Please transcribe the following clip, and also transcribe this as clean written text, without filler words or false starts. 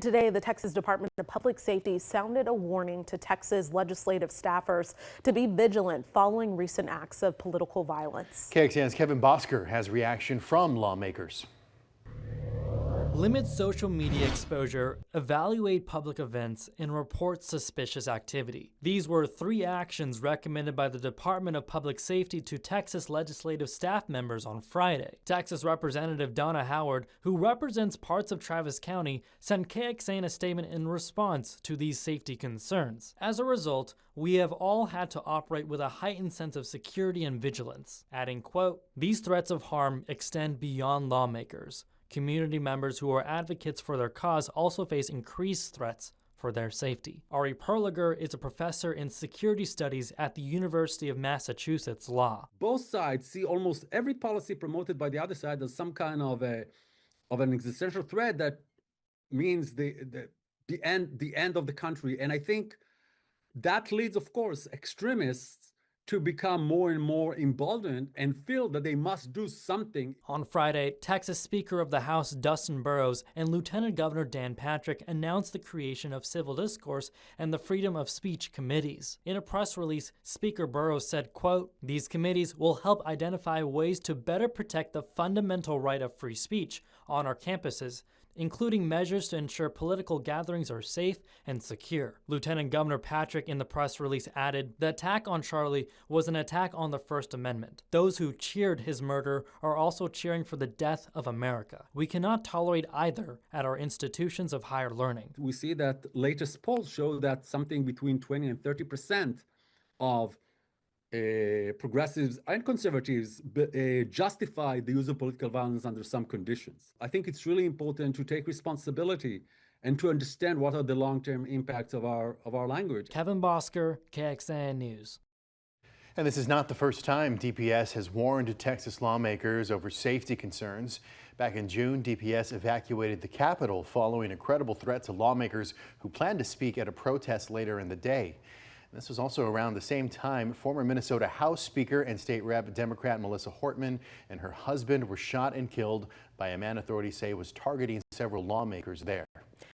Today, the Texas Department of Public Safety sounded a warning to Texas legislative staffers to be vigilant following recent acts of political violence. KXAN's Kevin Bosker has reaction from lawmakers. Limit social media exposure, evaluate public events, and report suspicious activity. These were 3 actions recommended by the Department of Public Safety to Texas legislative staff members on Friday. Texas Representative Donna Howard, who represents parts of Travis County, sent KXAN a statement in response to these safety concerns. As a result, we have all had to operate with a heightened sense of security and vigilance, adding, quote, "These threats of harm extend beyond lawmakers. Community members who are advocates for their cause also face increased threats for their safety." Ari Perliger is a professor in security studies at the University of Massachusetts Law. Both sides see almost every policy promoted by the other side as some kind of an existential threat that means the end of the country. And I think that leads, of course, extremists to become more and more emboldened and feel that they must do something. On Friday, Texas Speaker of the House Dustin Burrows and Lieutenant Governor Dan Patrick announced the creation of civil discourse and the freedom of speech committees. In a press release, Speaker Burrows said, quote, "These committees will help identify ways to better protect the fundamental right of free speech on our campuses, including measures to ensure political gatherings are safe and secure." Lieutenant Governor Patrick in the press release added, "The attack on Charlie was an attack on the First Amendment. Those who cheered his murder are also cheering for the death of America. We cannot tolerate either at our institutions of higher learning." We see that latest polls show that something between 20 and 30% of progressives and conservatives justify the use of political violence under some conditions. I think it's really important to take responsibility and to understand what are the long-term impacts of our language. Kevin Bosker, KXAN News. And this is not the first time DPS has warned Texas lawmakers over safety concerns. Back in June, DPS evacuated the Capitol following a credible threat to lawmakers who planned to speak at a protest later in the day. This was also around the same time former Minnesota House Speaker and State Rep Democrat Melissa Hortman and her husband were shot and killed by a man authorities say was targeting several lawmakers there.